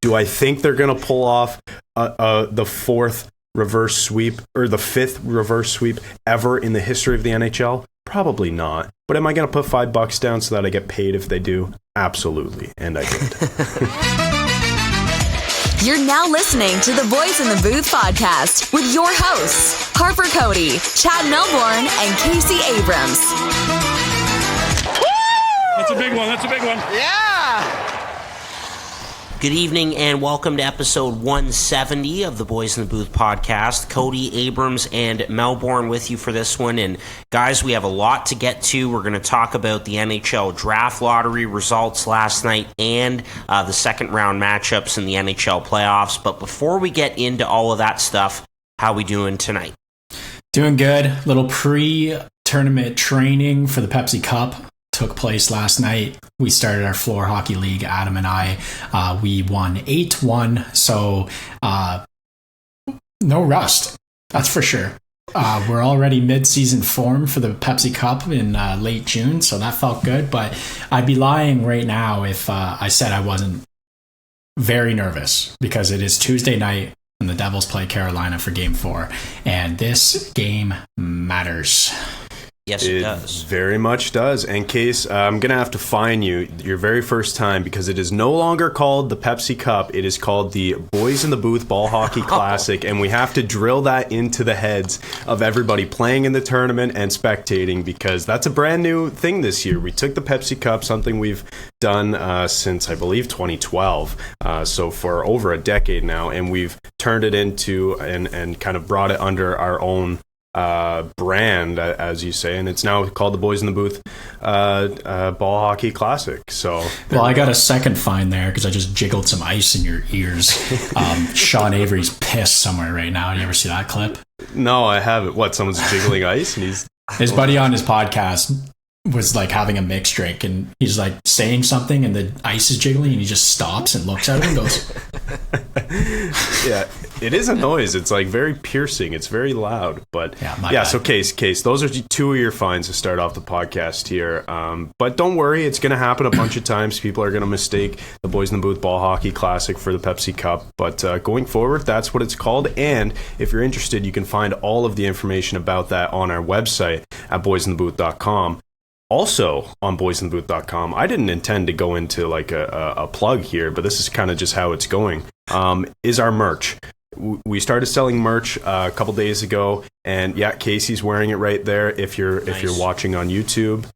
Do I think they're going to pull off the fourth reverse sweep or the fifth reverse sweep ever in the history of the NHL? Probably not. But am I going to put $5 down so that I get paid if they do? Absolutely. And I did. You're now listening to the Boys in the Booth podcast with your hosts, Harper Cody, Chad Melbourne, and Casey Abrams. That's a big one. That's a big one. Yeah! Good evening and welcome to episode 170 of the Boys in the Booth podcast. Cody, Abrams, and Melbourne with you for this one. And guys, we have a lot to get to. We're going to talk about the NHL draft lottery results last night and the second round matchups in the NHL playoffs. But before we get into all of that stuff, how we doing tonight? Doing good. Little pre-tournament training for the Pepsi Cup took place last night. We started our floor hockey league, Adam and I. We won 8-1, so no rust, that's for sure. We're already mid-season form for the Pepsi Cup in late June, so that felt good, but I'd be lying right now if I said I wasn't very nervous, because it is Tuesday night and the Devils play Carolina for Game 4, and this game matters. Yes, it does. Very much does. And Case, I'm going to have to fine you your very first time because it is no longer called the Pepsi Cup. It is called the Boys in the Booth Ball Hockey Classic. And we have to drill that into the heads of everybody playing in the tournament and spectating, because that's a brand new thing this year. We took the Pepsi Cup, something we've done since, I believe, 2012. So for over a decade now. And we've turned it into and kind of brought it under our own brand, as you say, and it's now called the Boys in the Booth Ball Hockey Classic. So, well, I got a second fine there because I just jiggled some ice in your ears. Sean Avery's pissed somewhere right now. You ever see that clip? No, I haven't. What? Someone's jiggling ice, and his buddy on his podcast was like having a mixed drink, and he's like saying something, and the ice is jiggling, and he just stops and looks at him and goes, "Yeah." It is a noise. It's like very piercing. It's very loud. But yeah. So case. Those are two of your fines to start off the podcast here. But don't worry, it's going to happen a bunch of times. People are going to mistake the Boys in the Booth Ball Hockey Classic for the Pepsi Cup. But going forward, that's what it's called. And if you're interested, you can find all of the information about that on our website at boysinthebooth.com. Also on boysinthebooth.com, I didn't intend to go into like a plug here, but this is kind of just how it's going. Is our merch. We started selling merch a couple days ago, and yeah, Casey's wearing it right there if you're watching on YouTube.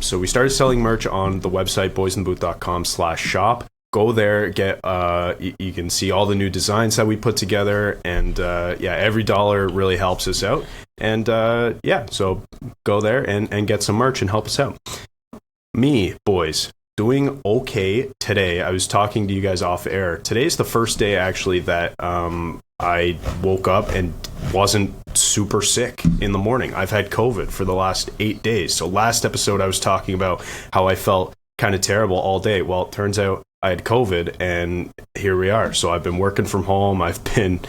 So we started selling merch on the website boysinthebooth.com/shop. Go there, get you can see all the new designs that we put together, and every dollar really helps us out. And so go there and get some merch and help us out. Me, boys, doing okay today. I was talking to you guys off air. Today's the first day actually that I woke up and wasn't super sick in the morning. I've had COVID for the last 8 days. So last episode I was talking about how I felt kind of terrible all day. Well, it turns out I had COVID, and here we are. So I've been working from home. I've been,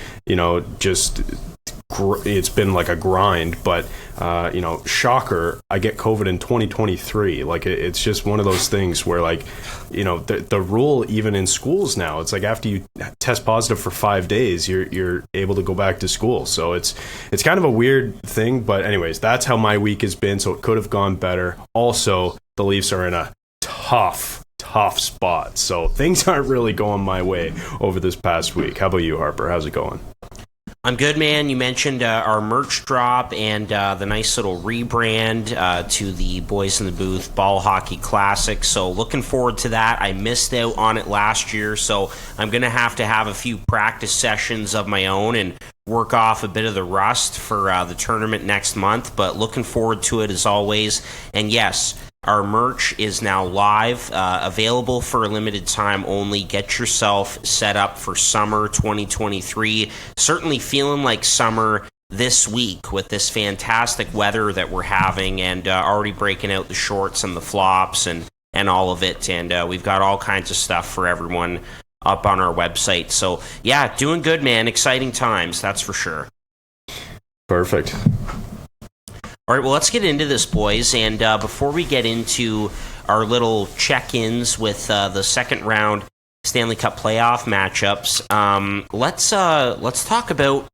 it's been like a grind, but shocker, I get COVID in 2023. Like it's just one of those things where the rule even in schools now, it's like after you test positive for 5 days, you're able to go back to school. So it's kind of a weird thing, but anyways, that's how my week has been. So it could have gone better. Also, the Leafs are in a tough spot, so things aren't really going my way over this past week. How about you, Harper? How's it going? I'm good, man. You mentioned our merch drop and the nice little rebrand to the Boys in the Booth Ball Hockey Classic. So looking forward to that. I missed out on it last year, so I'm going to have a few practice sessions of my own and work off a bit of the rust for the tournament next month. But looking forward to it as always. And yes, our merch is now live, available for a limited time only. Get yourself set up for summer 2023. Certainly feeling like summer this week with this fantastic weather that we're having, and already breaking out the shorts and the flops and all of it. And we've got all kinds of stuff for everyone up on our website. So yeah, doing good, man. Exciting times, that's for sure. Perfect. All right, well, let's get into this, boys. And before we get into our little check-ins with the second round Stanley Cup playoff matchups. Let's talk about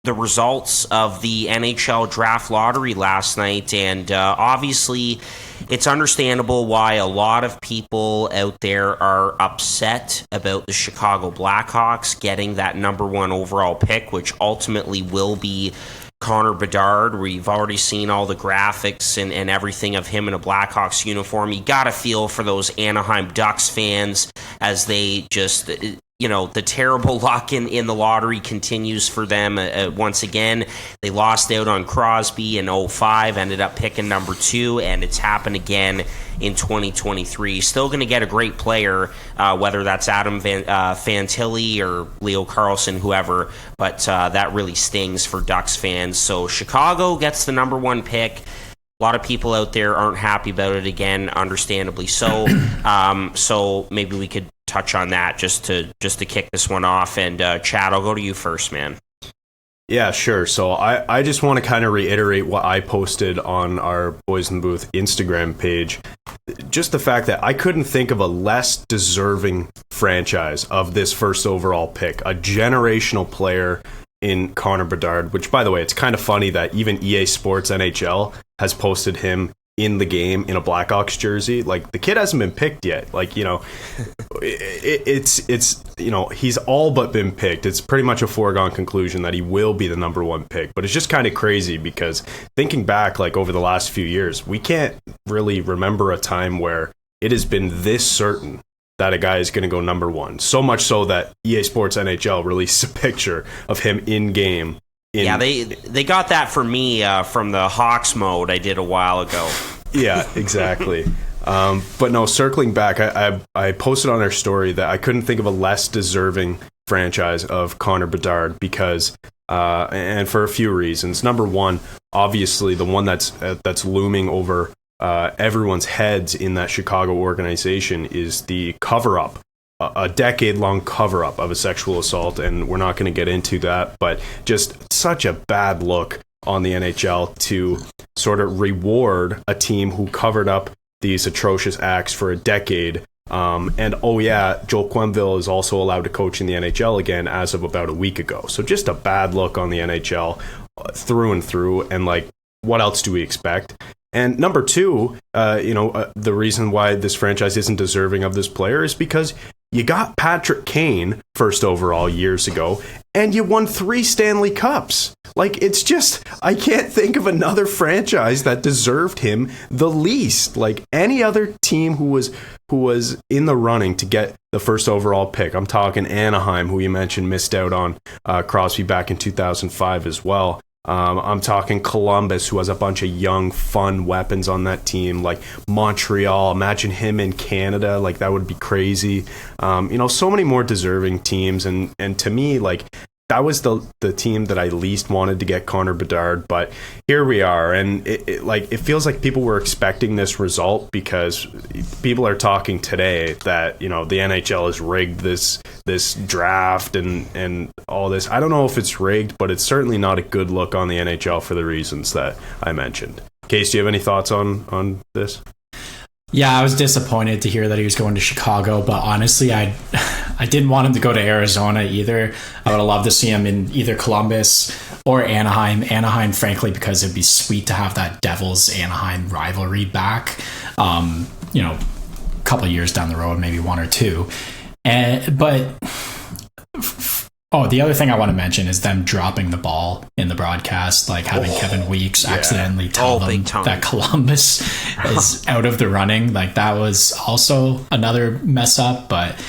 the results of the NHL draft lottery last night, and obviously it's understandable why a lot of people out there are upset about the Chicago Blackhawks getting that number 1 overall pick, which ultimately will be Connor Bedard. We've already seen all the graphics and everything of him in a Blackhawks uniform. You got to feel for those Anaheim Ducks fans as they just, the terrible luck in the lottery continues for them. Once again, they lost out on Crosby in 2005, ended up picking number 2, and it's happened again in 2023. Still going to get a great player, whether that's Adam Fantilli or Leo Carlsson, whoever, but that really stings for Ducks fans. So Chicago gets the number 1 pick. A lot of people out there aren't happy about it again, understandably so. So maybe we could touch on that just to kick this one off. And Chad, I'll go to you first, man. Yeah, sure. So I just want to kind of reiterate what I posted on our Boys in the Booth Instagram page. Just the fact that I couldn't think of a less deserving franchise of this first overall pick. A generational player in Connor Bedard, which, by the way, it's kind of funny that even EA Sports NHL has posted him in the game in a Blackhawks jersey. Like, the kid hasn't been picked yet. Like, it's he's all but been picked. It's pretty much a foregone conclusion that he will be the number 1 pick. But it's just kind of crazy because thinking back, like, over the last few years, we can't really remember a time where it has been this certain that a guy is going to go number 1. So much so that EA Sports NHL released a picture of him in game. Yeah, they got that for me from the Hawks mode I did a while ago. Yeah, exactly. But no, circling back, I posted on our story that I couldn't think of a less deserving franchise of Connor Bedard because, and for a few reasons. Number 1, obviously the one that's looming over everyone's heads in that Chicago organization is the cover-up. A decade-long cover-up of a sexual assault, and we're not going to get into that, but just such a bad look on the NHL to sort of reward a team who covered up these atrocious acts for a decade. And oh yeah, Joel Quenneville is also allowed to coach in the NHL again as of about a week ago. So just a bad look on the NHL through and through, and like, what else do we expect? And number 2, the reason why this franchise isn't deserving of this player is because you got Patrick Kane first overall years ago, and you won 3 Stanley Cups. Like, it's just, I can't think of another franchise that deserved him the least. Like, any other team who was in the running to get the first overall pick. I'm talking Anaheim, who you mentioned missed out on Crosby back in 2005 as well. I'm talking Columbus, who has a bunch of young, fun weapons on that team, like Montreal. Imagine him in Canada. Like, that would be crazy. So many more deserving teams. And to me, like, that was the team that I least wanted to get Connor Bedard, but here we are, and it feels like people were expecting this result because people are talking today that the NHL has rigged this draft and all this. I don't know if it's rigged, but it's certainly not a good look on the NHL for the reasons that I mentioned. Case, do you have any thoughts on this? Yeah, I was disappointed to hear that he was going to Chicago, but honestly, I didn't want him to go to Arizona either. I would have loved to see him in either Columbus or Anaheim. Anaheim, frankly, because it'd be sweet to have that Devils-Anaheim rivalry back, a couple of years down the road, maybe 1 or 2. The other thing I want to mention is them dropping the ball in the broadcast, like having Kevin Weeks accidentally tell them that Columbus is out of the running. Like, that was also another mess up, but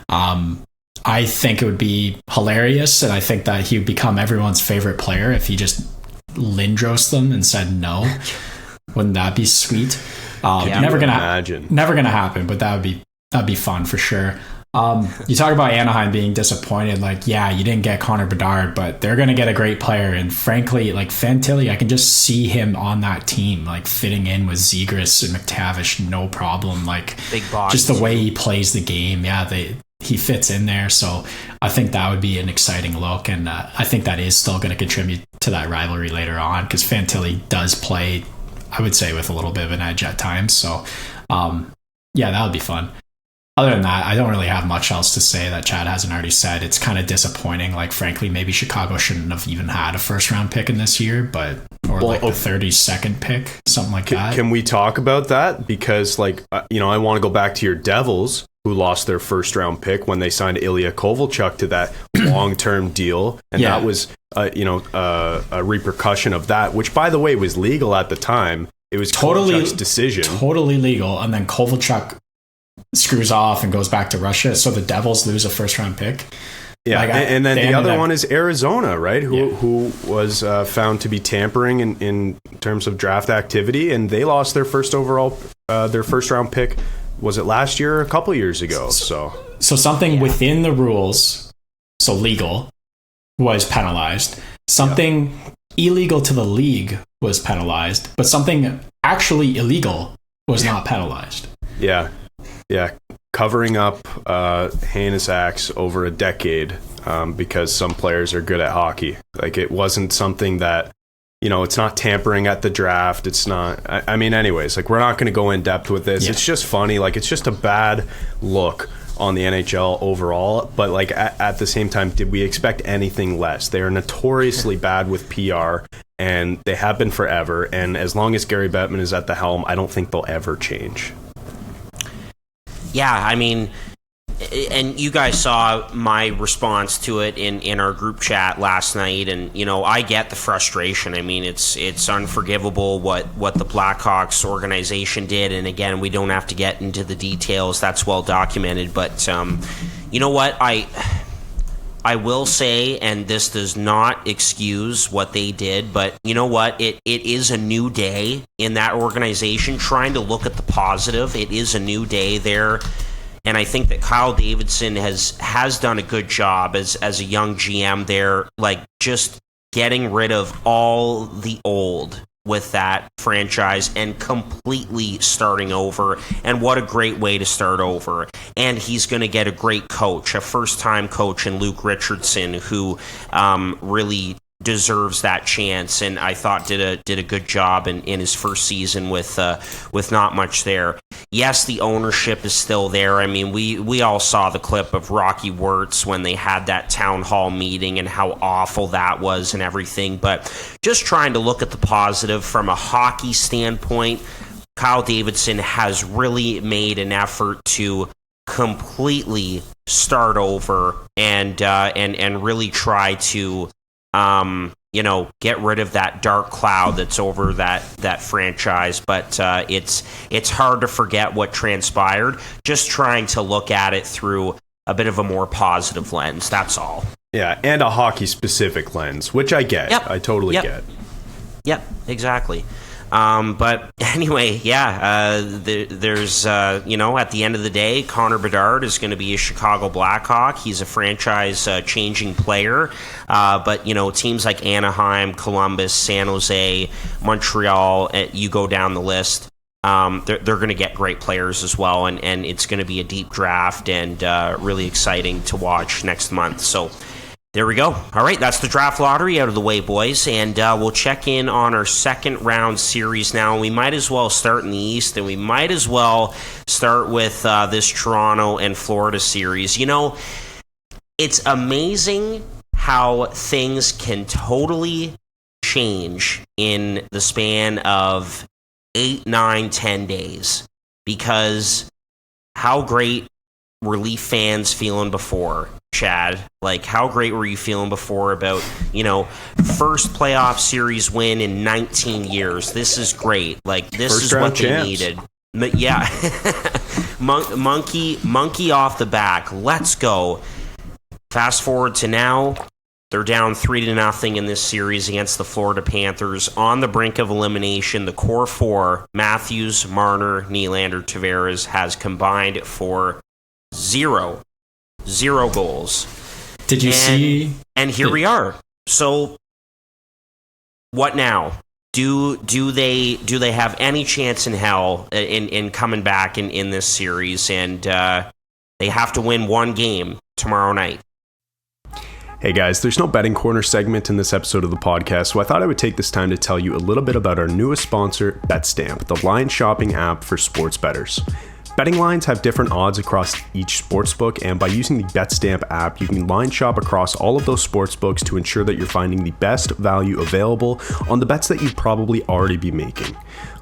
I think it would be hilarious, and I think that he would become everyone's favorite player if he just Lindros them and said no. Wouldn't that be sweet? Never gonna happen, but that'd be fun for sure. You talk about Anaheim being disappointed. Like, yeah, you didn't get Connor Bedard, but they're going to get a great player. And frankly, like Fantilli, I can just see him on that team, like fitting in with Zegras and McTavish, no problem. Like, big box, just the way he plays the game. Yeah, he fits in there. So I think that would be an exciting look. And I think that is still going to contribute to that rivalry later on, because Fantilli does play, I would say, with a little bit of an edge at times. So, that would be fun. other than that, I don't really have much else to say that Chad hasn't already said. It's kind of disappointing. Like, frankly, maybe Chicago shouldn't have even had a first round pick in this year, the 32nd pick, something like that. Can we talk about that? Because, like, I want to go back to your Devils, who lost their first round pick when they signed Ilya Kovalchuk to that long-term deal. And that was, a repercussion of that, which, by the way, was legal at the time. It was Kovalchuk's decision. Totally legal. And then Kovalchuk screws off and goes back to Russia. So the Devils lose a first round pick. Yeah. And then the other one is Arizona, right? Who was found to be tampering in terms of draft activity. And they lost their first round pick. Was it last year or a couple years ago? So something within the rules, so legal, was penalized. Something illegal to the league was penalized, but something actually illegal was not penalized. Yeah. Covering up heinous acts over a decade because some players are good at hockey. Like, it wasn't something that, it's not tampering at the draft. It's not, anyways, like, we're not going to go in depth with this. Yeah. It's just funny. Like, it's just a bad look on the NHL overall. But, like, at the same time, did we expect anything less? They are notoriously bad with PR, and they have been forever. And as long as Gary Bettman is at the helm, I don't think they'll ever change. Yeah, and you guys saw my response to it in our group chat last night, and I get the frustration. It's unforgivable what the Blackhawks organization did, and again, we don't have to get into the details. That's well documented, but you know what, I will say, and this does not excuse what they did, but you know what, it is a new day in that organization. Trying to look at the positive, it is a new day there. And I think that Kyle Davidson has done a good job as a young GM there, like, just getting rid of all the old with that franchise and completely starting over. And what a great way to start over. And he's going to get a great coach, a first-time coach in Luke Richardson, who really deserves that chance, and I thought did a good job in his first season with not much there. Yes, the ownership is still there. We all saw the clip of Rocky Wirtz when they had that town hall meeting and how awful that was and everything, but just trying to look at the positive from a hockey standpoint, Kyle Davidson has really made an effort to completely start over and really try to get rid of that dark cloud that's over that franchise. But it's hard to forget what transpired. Just trying to look at it through a bit of a more positive lens. That's all. Yeah, and a hockey-specific lens, which I get. Yep. I totally get. Yep, exactly. But anyway, there's, at the end of the day, Connor Bedard is going to be a Chicago Blackhawk. He's a franchise-changing player. But teams like Anaheim, Columbus, San Jose, Montreal, you go down the list, they're going to get great players as well. And it's going to be a deep draft and really exciting to watch next month. So there we go. All right, that's the draft lottery out of the way, boys, and we'll check in on our second round series now. We might as well start in the East, and we might as well start with this Toronto and Florida series. It's amazing how things can totally change in the span of 8, 9, 10 days, because how great were Leaf fans feeling before? Chad, like, how great were you feeling before about, first playoff series win in 19 years? This is great. Like, this first is what they needed. Yeah. monkey off the back. Let's go. Fast forward to now. They're down 3-0 in this series against the Florida Panthers, on the brink of elimination. The core four, Matthews, Marner, Nylander, Tavares, has combined for zero goals. Did you see? And here we are. So, what now? Do they have any chance in hell in coming back in this series? And they have to win one game tomorrow night. Hey guys, there's no betting corner segment in this episode of the podcast, so I thought I would take this time to tell you a little bit about our newest sponsor, BetStamp, the line shopping app for sports bettors. Betting lines have different odds across each sportsbook, and by using the BetStamp app, you can line shop across all of those sportsbooks to ensure that you're finding the best value available on the bets that you'd probably already be making.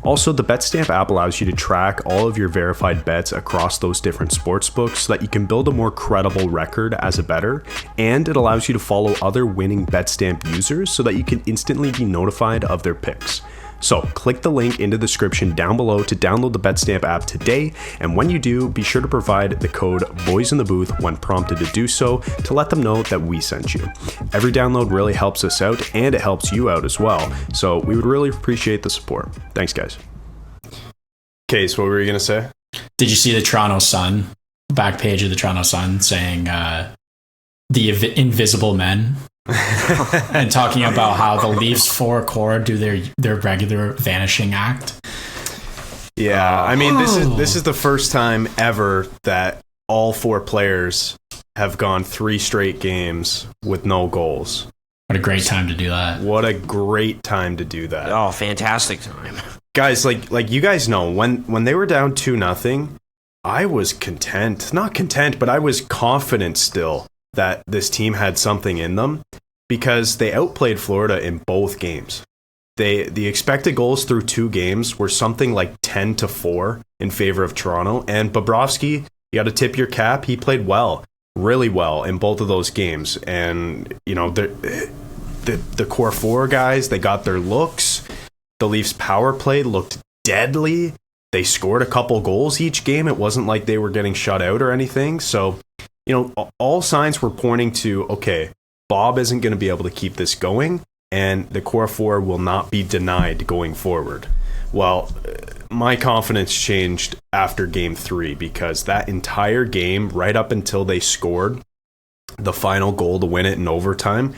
Also, the BetStamp app allows you to track all of your verified bets across those different sportsbooks so that you can build a more credible record as a bettor, and it allows you to follow other winning BetStamp users so that you can instantly be notified of their picks. So click the link in the description down below to download the BetStamp app today, and when you do, be sure to provide the code BOYSINTHEBOOTH when prompted to do so to let them know that we sent you. Every download really helps us out, and it helps you out as well, so we would really appreciate the support. Thanks, guys. Case, what were you going to say? Did you see the Toronto Sun, back page of the Toronto Sun, saying the invisible men? And talking about how the Leafs 4 core do their regular vanishing act. Yeah, I mean, this is the first time ever that all 4 players have gone 3 straight games with no goals. What a great time to do that. What a great time to do that. Oh, fantastic time. Guys, like you guys know, when they were down 2-0, I was content. Not content, but I was confident still that this team had something in them, because they outplayed Florida in both games. The expected goals through 2 games were something like 10-4 in favor of Toronto, and Bobrovsky, you got to tip your cap. He played well, really well in both of those games, and you know the core 4 guys, they got their looks. The Leafs power play looked deadly. They scored a couple goals each game. It wasn't like they were getting shut out or anything. So, you know, all signs were pointing to, okay, Bob isn't going to be able to keep this going, and the core 4 will not be denied going forward. Well, my confidence changed after game 3, because that entire game, right up until they scored the final goal to win it in overtime,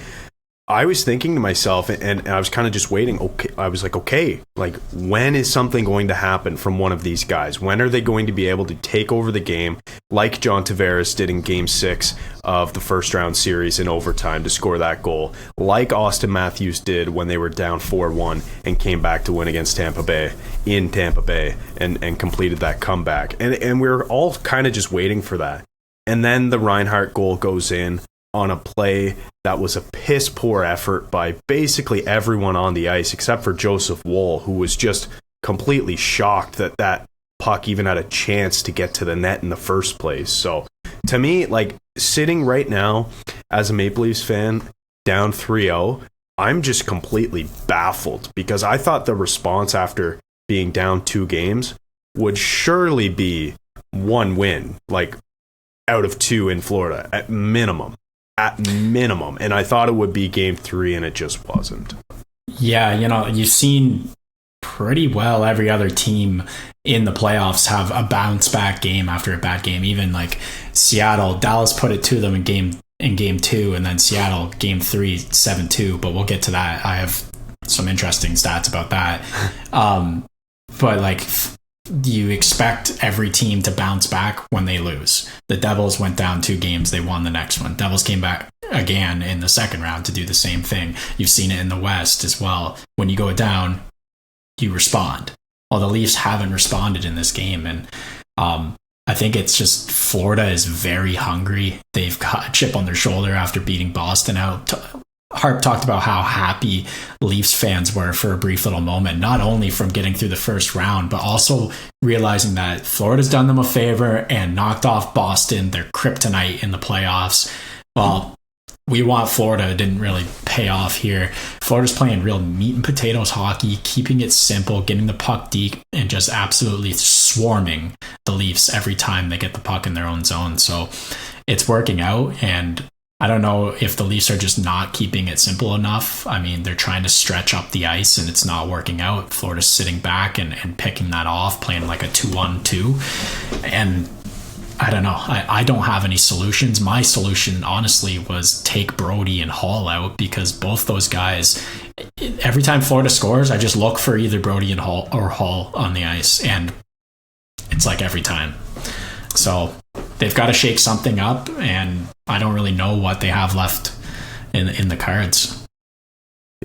I was thinking to myself, and I was kind of just waiting. Okay, I was like, okay, like, when is something going to happen from one of these guys? When are they going to be able to take over the game like John Tavares did in Game 6 of the first round series in overtime to score that goal, like Austin Matthews did when they were down 4-1 and came back to win against Tampa Bay in Tampa Bay and completed that comeback. And we were all kind of just waiting for that. And then the Reinhart goal goes in on a play that was a piss poor effort by basically everyone on the ice except for Joseph Woll, who was just completely shocked that puck even had a chance to get to the net in the first place. So to me, like, sitting right now as a Maple Leafs fan down 3-0, I'm just completely baffled, because I thought the response after being down 2 games would surely be 1 win, like out of 2 in Florida at minimum. And I thought it would be game 3, and it just wasn't. Yeah, you know, you've seen pretty well every other team in the playoffs have a bounce back game after a bad game. Even like Seattle, Dallas put it to them in game 2, and then Seattle game 3 7-2, but we'll get to that. I have some interesting stats about that. But like, you expect every team to bounce back when they lose. The Devils went down 2 games, they won the next one. Devils came back again in the second round to do the same thing. You've seen it in the West as well. When you go down, you respond. Well, the Leafs haven't responded in this game, and I think it's just Florida is very hungry. They've got a chip on their shoulder after beating Boston out. Harp talked about how happy Leafs fans were for a brief little moment, not only from getting through the first round, but also realizing that Florida's done them a favor and knocked off Boston, their kryptonite in the playoffs. Well, we want Florida. It didn't really pay off here. Florida's playing real meat and potatoes hockey, keeping it simple, getting the puck deep, and just absolutely swarming the Leafs every time they get the puck in their own zone. So it's working out, and I don't know if the Leafs are just not keeping it simple enough. I mean, they're trying to stretch up the ice and it's not working out. Florida's sitting back and picking that off, playing like a 2-1-2. And I don't know. I don't have any solutions. My solution, honestly, was take Brody and Hall out, because both those guys, every time Florida scores, I just look for either Brody and Hall or Hall on the ice. And it's like every time. So they've got to shake something up, and I don't really know what they have left in the cards.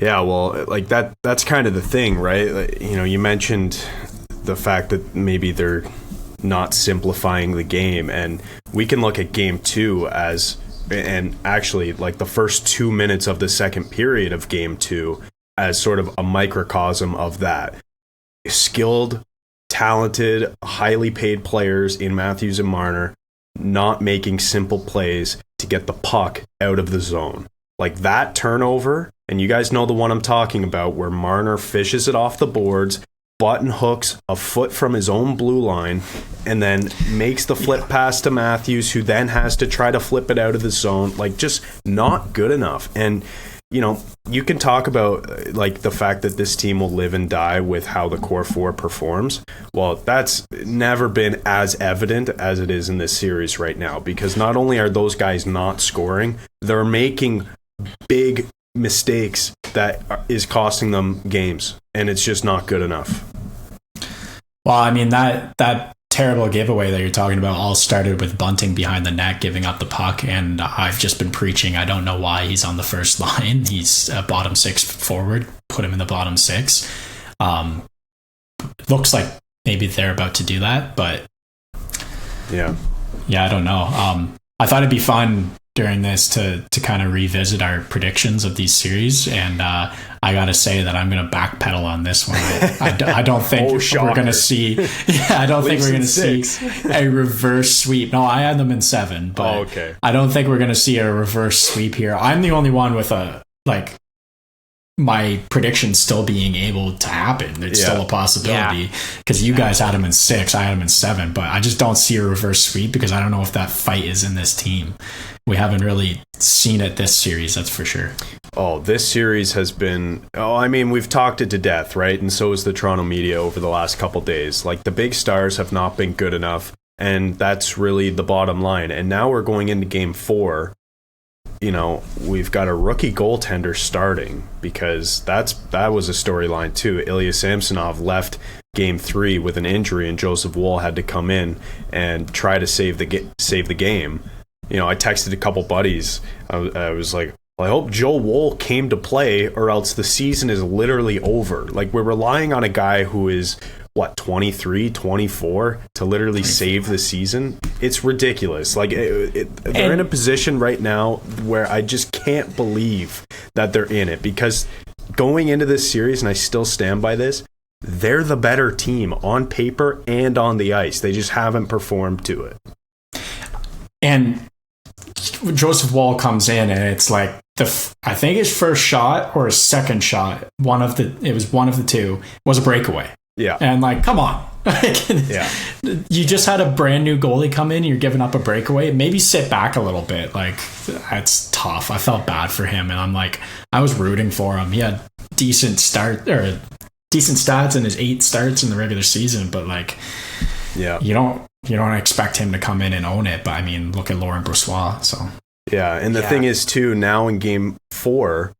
Yeah, well, like that's kind of the thing, right? You know, you mentioned the fact that maybe they're not simplifying the game. And we can look at game 2 and actually like the first 2 minutes of the second period of game 2 as sort of a microcosm of that. Skilled, talented, highly paid players in Matthews and Marner not making simple plays to get the puck out of the zone. Like that turnover, and you guys know the one I'm talking about, where Marner fishes it off the boards, button hooks a foot from his own blue line, and then makes the flip pass to Matthews, who then has to try to flip it out of the zone. Like, just not good enough. And, you know, you can talk about like the fact that this team will live and die with how the core four performs. Well, that's never been as evident as it is in this series right now, because not only are those guys not scoring, they're making big mistakes that is costing them games, and it's just not good enough. Well, I mean, that terrible giveaway that you're talking about all started with Bunting behind the net giving up the puck, and I've just been preaching, I don't know why he's on the first line. He's a bottom six forward. Put him in the bottom six. Looks like maybe they're about to do that, but yeah, I don't know. I thought it'd be fun during this to kind of revisit our predictions of these series, and I gotta say that I'm gonna backpedal on this one. I don't think we're gonna see. Yeah, I don't think we're gonna see a reverse sweep. No, I had them in 7, but okay. I don't think we're gonna see a reverse sweep here. I'm the only one with my prediction still being able to happen. It's still a possibility, because you guys had them in 6, I had them in 7, but I just don't see a reverse sweep because I don't know if that fight is in this team. We haven't really seen it this series, that's for sure. Oh, this series has been... I mean, we've talked it to death, right? And so has the Toronto media over the last couple days. Like, the big stars have not been good enough, and that's really the bottom line. And now we're going into Game 4. You know, we've got a rookie goaltender starting, because that was a storyline too. Ilya Samsonov left Game 3 with an injury, and Joseph Woll had to come in and try to save the game. You know, I texted a couple buddies. I was like, well, I hope Joe Woll came to play, or else the season is literally over. Like, we're relying on a guy who is, 23, 24 to literally save the season. It's ridiculous. Like, they're in a position right now where I just can't believe that they're in it, because going into this series, and I still stand by this, they're the better team on paper and on the ice. They just haven't performed to it. And Joseph Woll comes in, and it's like I think his first shot or his second shot, it was one of the two, was a breakaway. Yeah. And like, come on. Yeah. You just had a brand new goalie come in, you're giving up a breakaway. Maybe sit back a little bit. Like, that's tough. I felt bad for him, and I'm like, I was rooting for him. He had decent stats in his 8 starts in the regular season, but like, yeah, you don't expect him to come in and own it. But I mean, look at Laurent Brossoit. So yeah, and the thing is too, now in Game 4,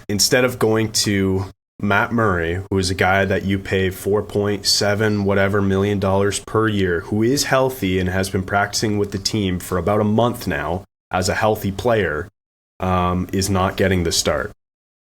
instead of going to Matt Murray, who is a guy that you pay $4.7 million per year, who is healthy and has been practicing with the team for about a month now as a healthy player, is not getting the start.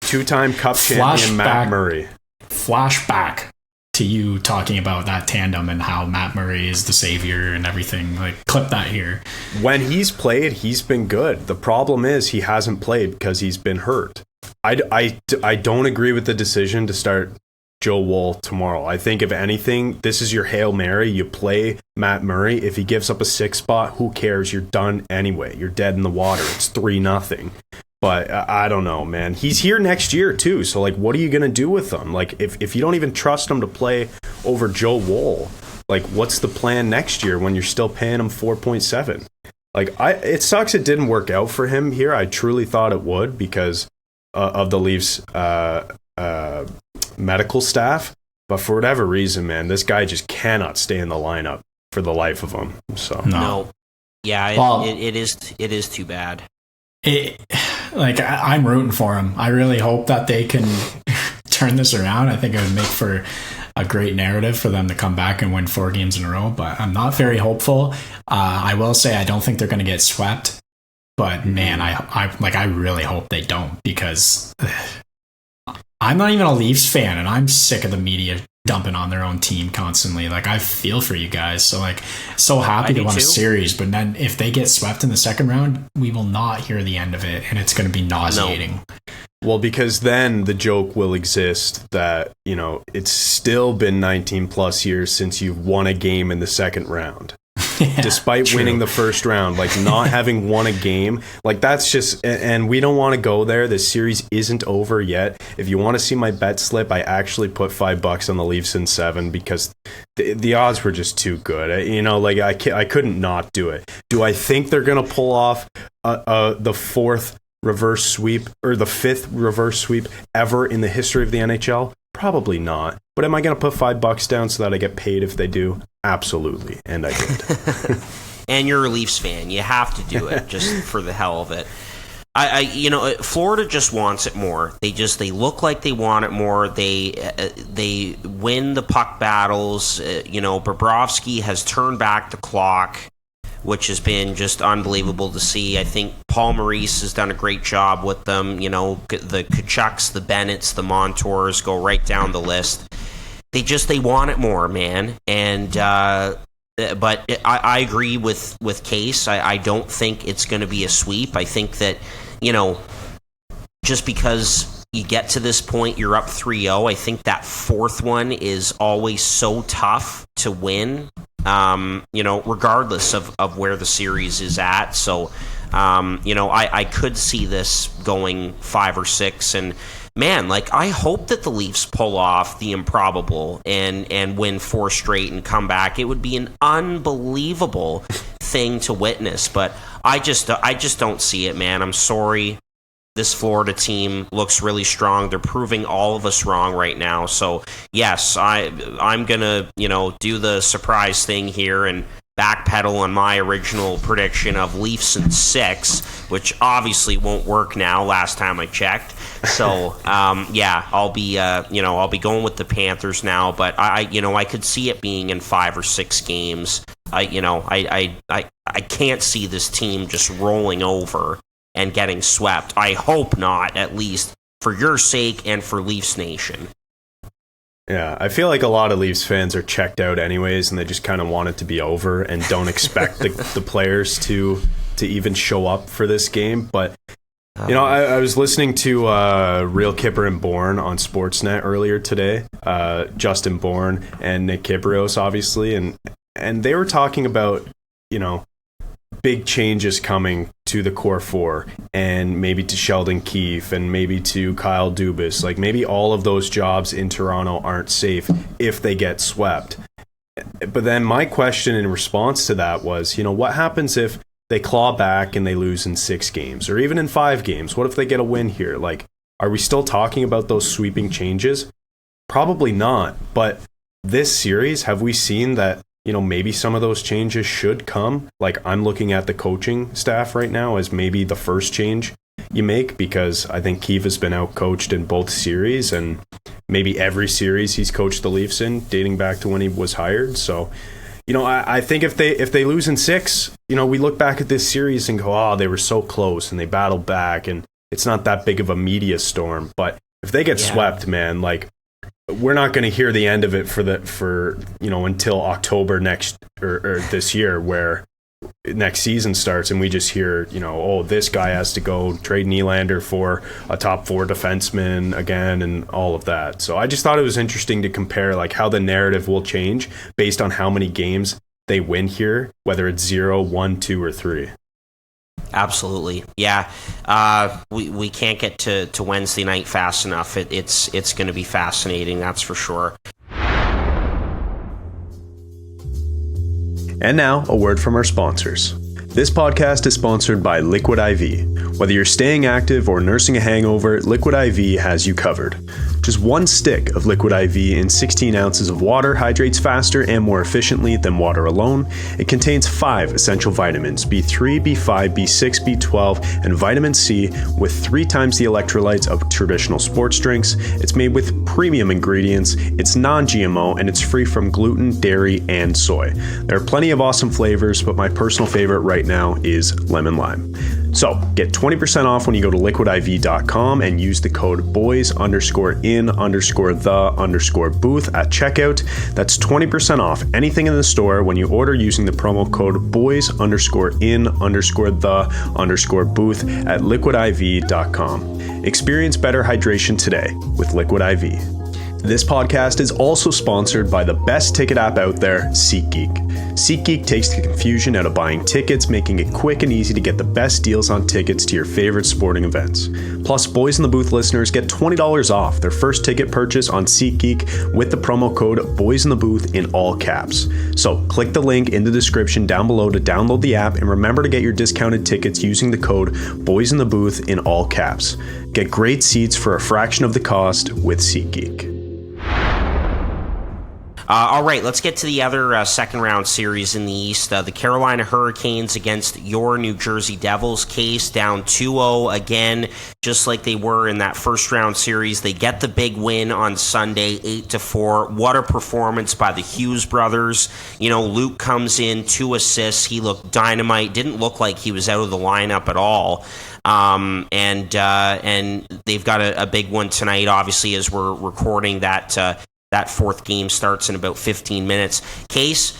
2-time Cup champion Matt Murray. Flashback to you talking about that tandem and how Matt Murray is the savior and everything. Like, clip that here. When he's played, he's been good. The problem is he hasn't played because he's been hurt. I don't agree with the decision to start Joe Woll tomorrow. I think, if anything, this is your Hail Mary. You play Matt Murray. If he gives up a 6 spot, who cares? You're done anyway. You're dead in the water. It's 3-0. But I don't know, man. He's here next year too. So like, what are you going to do with him? Like, if you don't even trust him to play over Joe Woll, like, what's the plan next year when you're still paying him 4.7? Like, it sucks it didn't work out for him here. I truly thought it would, because of the Leafs medical staff, but for whatever reason, man, this guy just cannot stay in the lineup for the life of him. So no. Yeah, it is too bad. I'm rooting for him. I really hope that they can turn this around. I think it would make for a great narrative for them to come back and win 4 games in a row, but I'm not very hopeful. I will say I don't think they're going to get swept. But man, I really hope they don't, because I'm not even a Leafs fan, and I'm sick of the media dumping on their own team constantly. Like, I feel for you guys. So, like, so happy they won a series, but then if they get swept in the second round, we will not hear the end of it, and it's going to be nauseating. No. Well, because then the joke will exist that, you know, it's still been 19 plus years since you've won a game in the second round. Yeah, despite winning the first round, like not having won a game, like that's just, and we don't want to go there. This series isn't over yet. If you want to see my bet slip, I actually put $5 on the Leafs in 7 because the odds were just too good. You know, like I couldn't not do it. Do I think they're gonna pull off the fourth reverse sweep or the fifth reverse sweep ever in the history of the NHL? Probably not. But am I going to put $5 down so that I get paid if they do? Absolutely. And I did. And you're a Leafs fan. You have to do it just for the hell of it. You know, Florida just wants it more. They look like they want it more. They win the puck battles. You know, Bobrovsky has turned back the clock, which has been just unbelievable to see. I think Paul Maurice has done a great job with them. You know, the Kachucks, the Bennetts, the Montours, go right down the list. They want it more, man. And but I agree with Case. I don't think it's going to be a sweep. I think that, you know, just because you get to this point, you're up 3-0. I think that fourth one is always so tough to win. You know, regardless of where the series is at. So, you know, I could see this going 5 or 6. And, man, like, I hope that the Leafs pull off the improbable and win 4 straight and come back. It would be an unbelievable thing to witness. But I just don't see it, man. I'm sorry. This Florida team looks really strong. They're proving all of us wrong right now. So, yes, I'm going to, you know, do the surprise thing here and backpedal on my original prediction of Leafs in 6, which obviously won't work now, last time I checked. So, yeah, I'll be going with the Panthers now, but I could see it being in 5 or 6 games. I can't see this team just rolling over and getting swept. I hope not, at least for your sake and for Leafs Nation. Yeah, I feel like a lot of Leafs fans are checked out anyways, and they just kind of want it to be over and don't expect the players to even show up for this game. But, you know, I was listening to Real Kipper and Bourne on Sportsnet earlier today, Justin Bourne and Nick Kyprios, obviously, and they were talking about, you know, big changes coming to the core 4 and maybe to Sheldon Keefe and maybe to Kyle Dubas. Like, maybe all of those jobs in Toronto aren't safe if they get swept. But then my question in response to that was, you know, what happens if they claw back and they lose in 6 games or even in 5 games? What if they get a win here? Like, are we still talking about those sweeping changes? Probably not. But this series, have we seen that, you know, maybe some of those changes should come? Like, I'm looking at the coaching staff right now as maybe the first change you make, because I think Keefe has been out-coached in both series, and maybe every series he's coached the Leafs in, dating back to when he was hired. So, you know, I think if they lose in 6, you know, we look back at this series and go, oh, they were so close and they battled back, and it's not that big of a media storm. But if they get swept, man, like, we're not going to hear the end of it for you know, until October next or this year, where next season starts, and we just hear, you know, oh, this guy has to go, trade Nylander for a top 4 defenseman again, and all of that. So I just thought it was interesting to compare, like, how the narrative will change based on how many games they win here, whether it's 0, 1, 2, or 3. Absolutely. Yeah. We can't get to Wednesday night fast enough. It's going to be fascinating, that's for sure. And now, a word from our sponsors. This podcast is sponsored by Liquid IV. Whether you're staying active or nursing a hangover, Liquid IV has you covered. Just 1 stick of Liquid IV in 16 ounces of water hydrates faster and more efficiently than water alone. It contains 5 essential vitamins, B3, B5, B6, B12, and vitamin C, with 3 times the electrolytes of traditional sports drinks. It's made with premium ingredients, it's non-GMO, and it's free from gluten, dairy, and soy. There are plenty of awesome flavors, but my personal favorite right right now is lemon lime. So get 20% off when you go to liquidiv.com and use the code boys_in_the_booth at checkout. That's 20% off anything in the store when you order using the promo code boys_in_the_booth at liquidiv.com. Experience better hydration today with Liquid IV. This podcast is also sponsored by the best ticket app out there, SeatGeek. SeatGeek takes the confusion out of buying tickets, making it quick and easy to get the best deals on tickets to your favorite sporting events. Plus, Boys in the Booth listeners get $20 off their first ticket purchase on SeatGeek with the promo code Boys in the Booth in all caps. So click the link in the description down below to download the app, and remember to get your discounted tickets using the code Boys in the Booth in all caps. Get great seats for a fraction of the cost with SeatGeek. All right, let's get to the other second-round series in the East. The Carolina Hurricanes against your New Jersey Devils. Case down 2-0 again, just like they were in that first-round series. They get the big win on Sunday, 8-4. What a performance by the Hughes brothers. You know, Luke comes in, 2 assists. He looked dynamite. Didn't look like he was out of the lineup at all. And they've got a big one tonight, obviously, as we're recording that fourth game starts in about 15 minutes. Case,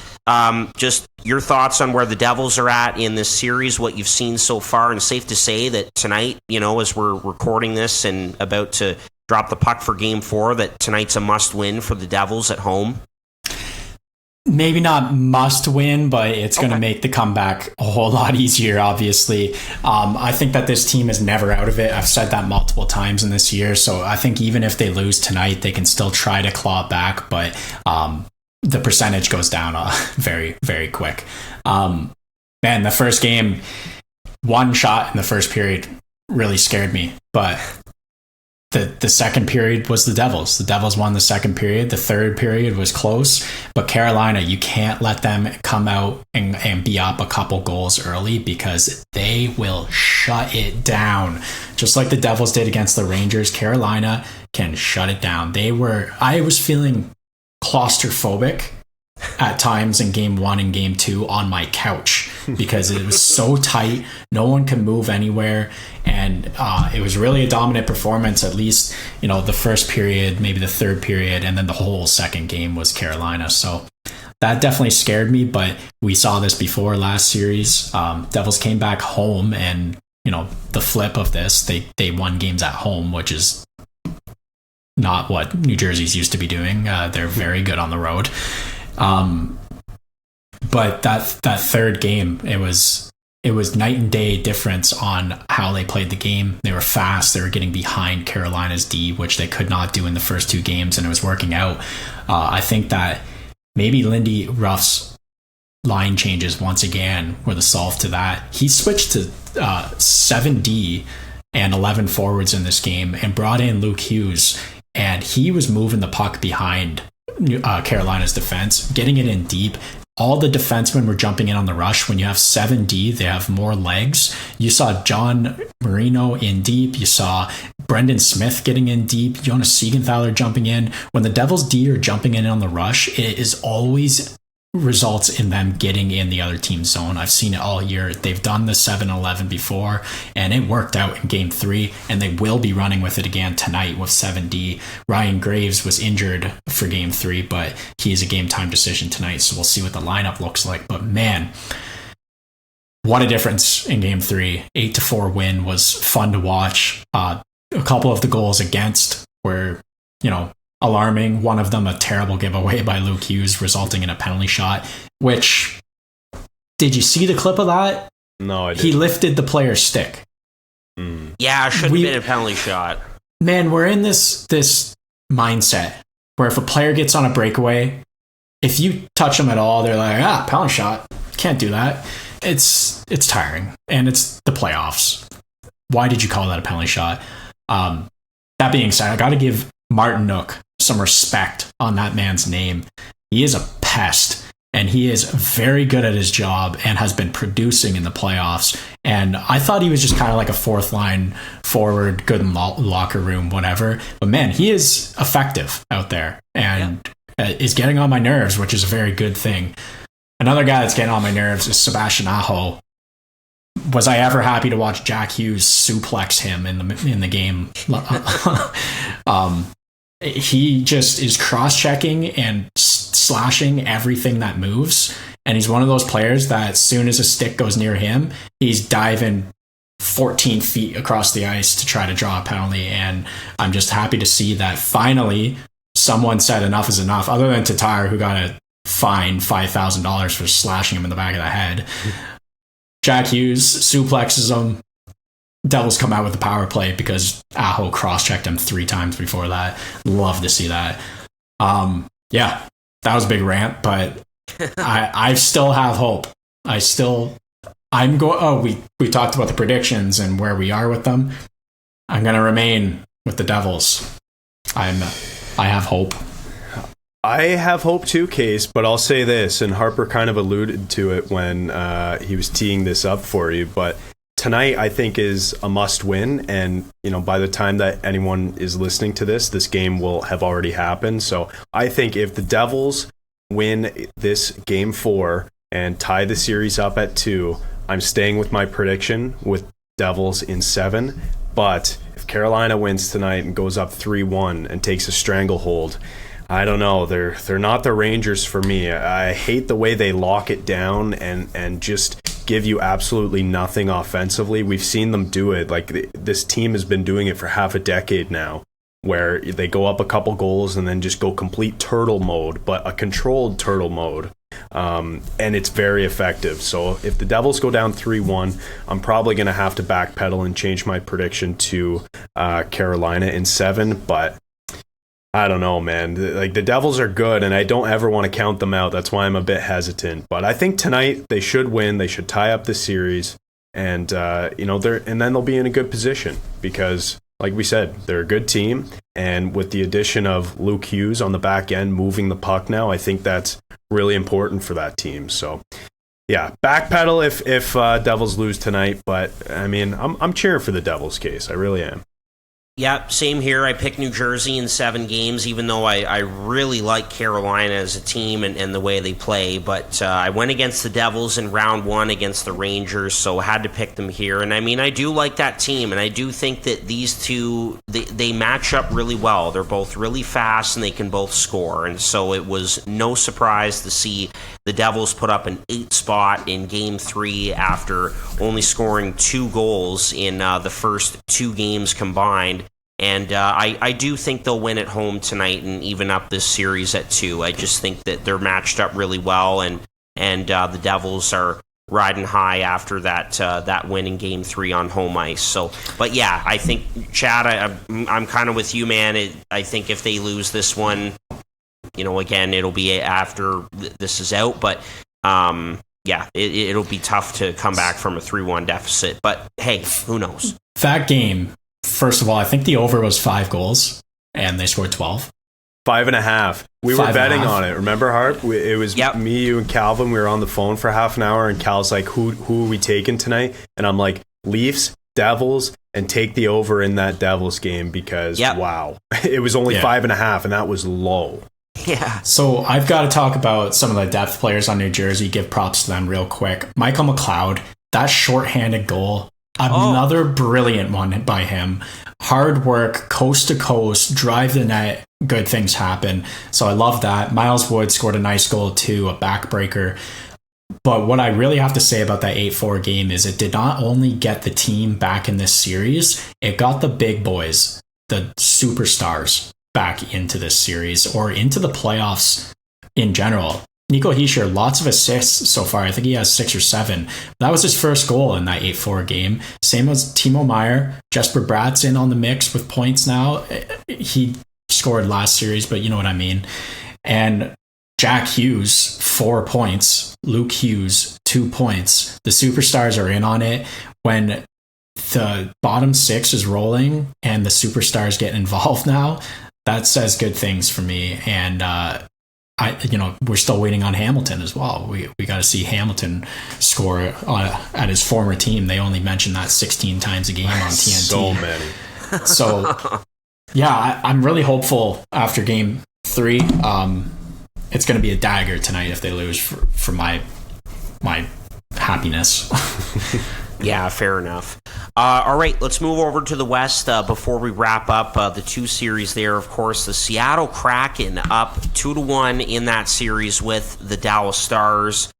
just your thoughts on where the Devils are at in this series, what you've seen so far, and safe to say that tonight, you know, as we're recording this and about to drop the puck for Game 4, that tonight's a must-win for the Devils at home? Maybe not must win, but it's going to make the comeback a whole lot easier, obviously. I think that this team is never out of it. I've said that multiple times in this year. So I think even if they lose tonight, they can still try to claw back, but the percentage goes down very, very quick. Man, the first game, one shot in the first period really scared me, but the second period was the Devils. The Devils won the second period. The third period was close. But Carolina, you can't let them come out and be up a couple goals early, because they will shut it down. Just like the Devils did against the Rangers, Carolina can shut it down. I was feeling claustrophobic at times in Game 1 and Game 2 on my couch, because it was so tight. No one could move anywhere. And it was really a dominant performance, at least, you know, the first period, maybe the third period, and then the whole second game was Carolina. So that definitely scared me, but we saw this before last series. Devils came back home, and, you know, the flip of this, they won games at home, which is not what New Jersey's used to be doing. They're very good on the road. But that third game, it was night and day difference on how they played the game. They were fast. They were getting behind Carolina's D, which they could not do in the first two games, and it was working out. I think that maybe Lindy Ruff's line changes once again were the solve to that. He switched to 7D and 11 forwards in this game and brought in Luke Hughes, and he was moving the puck behind Carolina's defense, getting it in deep. All the defensemen were jumping in on the rush. When you have 7D, they have more legs. You saw John Marino in deep. You saw Brendan Smith getting in deep. Jonas Siegenthaler jumping in. When the Devils D are jumping in on the rush, it is always results in them getting in the other team's zone. I've seen it all year. They've done the 7-11 before, and it worked out in Game 3, and they will be running with it again tonight with 7D. Ryan Graves was injured for Game 3, but he is a game-time decision tonight, so we'll see what the lineup looks like. But man, what a difference in Game 3. 8-4 win was fun to watch. A couple of the goals against were, you know, alarming. One of them, a terrible giveaway by Luke Hughes, resulting in a penalty shot, which, did you see the clip of that? No, I didn't. He lifted the player's stick. Yeah, it should have been a penalty shot. Man, we're in this mindset where if a player gets on a breakaway, if you touch them at all, they're like, penalty shot. Can't do that. It's tiring, and it's the playoffs. Why did you call that a penalty shot? That being said, I got to give Martin Nook some respect on that man's name. He is a pest, and he is very good at his job and has been producing in the playoffs. And I thought he was just kind of like a fourth line forward, good in locker room, whatever. But man, he is effective out there and is getting on my nerves, which is a very good thing. Another guy that's getting on my nerves is Sebastian Aho. was I ever happy to watch Jack Hughes suplex him in the game. He just is cross-checking and slashing everything that moves, and he's one of those players that as soon as a stick goes near him, he's diving 14 feet across the ice to try to draw a penalty. And I'm just happy to see that finally someone said enough is enough, other than Tatar, who got a fine $5,000 for slashing him in the back of the head. Jack Hughes suplexes him. Devils come out with the power play because Aho cross-checked him 3 times before that. Love to see that. Yeah, that was a big rant, but I still have hope. We talked about the predictions and where we are with them. I'm going to remain with the Devils. I have hope. I have hope too, Case, but I'll say this, and Harper kind of alluded to it when he was teeing this up for you, but tonight I think is a must win, and by the time that anyone is listening to this game will have already happened. So I think if the Devils win this game 4 and tie the series up at 2, I'm staying with my prediction with Devils in 7. But if Carolina wins tonight and goes up 3-1 and takes a stranglehold, I don't know. They're not the Rangers for me. I hate the way they lock it down and just give you absolutely nothing offensively. We've seen them do it. Like, this team has been doing it for half a decade now, where they go up a couple goals and then just go complete turtle mode, but a controlled turtle mode. And it's very effective. So if the Devils go down 3-1, I'm probably going to have to backpedal and change my prediction to Carolina in 7. But I don't know, man. Like, the Devils are good, and I don't ever want to count them out. That's why I'm a bit hesitant. But I think tonight they should win. They should tie up the series, and then they'll be in a good position because, like we said, they're a good team. And with the addition of Luke Hughes on the back end, moving the puck now, I think that's really important for that team. So, yeah, backpedal if Devils lose tonight. But I mean, I'm cheering for the Devils, Case. I really am. Yeah, same here. I picked New Jersey in 7 games, even though I really like Carolina as a team and the way they play. But I went against the Devils in round 1 against the Rangers, so I had to pick them here. And I mean, I do like that team, and I do think that these two, they match up really well. They're both really fast, and they can both score. And so it was no surprise to see the Devils put up an 8 spot in Game 3 after only scoring 2 goals in the first 2 games combined. And I do think they'll win at home tonight and even up this series at 2. I just think that they're matched up really well, and the Devils are riding high after that win in Game 3 on home ice. So, but yeah, I think, Chad, I'm kind of with you, man. I think if they lose this one, again, it'll be after this is out. But yeah, it'll be tough to come back from a 3-1 deficit. But hey, who knows? That game. First of all, I think the over was 5 goals, and they scored 12. 5.5. We were betting on it. Remember, Harp? It was me, you, and Calvin. We were on the phone for half an hour, and Cal's like, who are we taking tonight? And I'm like, Leafs, Devils, and take the over in that Devils game because, wow. It was only 5.5, and that was low. Yeah. So I've got to talk about some of the depth players on New Jersey, give props to them real quick. Michael McLeod, that shorthanded goal. Another brilliant one by him. Hard work, coast to coast, drive the net, good things happen. So I love that. Miles Wood scored a nice goal too, a backbreaker. But what I really have to say about that 8-4 game is it did not only get the team back in this series, it got the big boys, the superstars, back into this series or into the playoffs in general. Nico Hischier, lots of assists so far. I think he has 6 or 7. That was his first goal in that 8-4 game. Same as Timo Meier. Jesper Bratt's in on the mix with points now. He scored last series, but you know what I mean. And Jack Hughes, 4 points. Luke Hughes, 2 points. The superstars are in on it. When the bottom 6 is rolling and the superstars get involved now, that says good things for me. And we're still waiting on Hamilton as well. We got to see Hamilton score at his former team. They only mentioned that 16 times a game on TNT. So many. So, yeah, I'm really hopeful after Game 3. It's going to be a dagger tonight if they lose for my happiness. Yeah, fair enough. All right, let's move over to the West before we wrap up the two series there. Of course, the Seattle Kraken up 2-1 in that series with the Dallas Stars.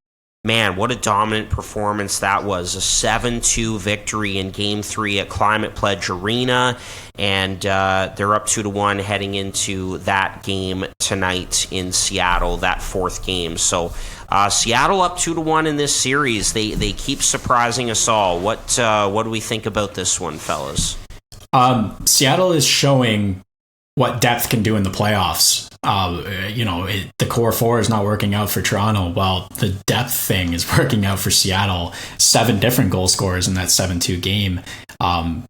Man, what a dominant performance that was. A 7-2 victory in Game 3 at Climate Pledge Arena, and they're up 2-1 heading into that game tonight in Seattle, that fourth game. So Seattle up 2-1 in this series. They keep surprising us all. What do we think about this one, fellas? Seattle is showing what depth can do in the playoffs. The core four is not working out for Toronto. Well, the depth thing is working out for Seattle. 7 different goal scorers in that 7-2 game.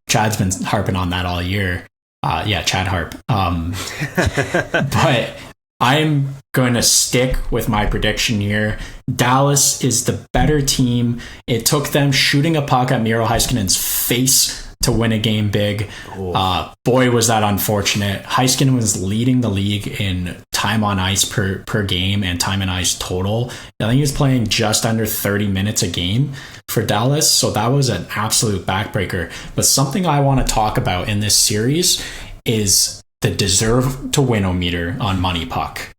Chad's been harping on that all year. Chad Harp. But I'm going to stick with my prediction here. Dallas is the better team. It took them shooting a puck at Miro Heiskanen's face to win a game big. Boy, was that unfortunate. Heiskanen was leading the league in time on ice per game and time on ice total. I think he was playing just under 30 minutes a game for Dallas, so that was an absolute backbreaker. But something I want to talk about in this series is the deserve to win-o-meter on Money Puck.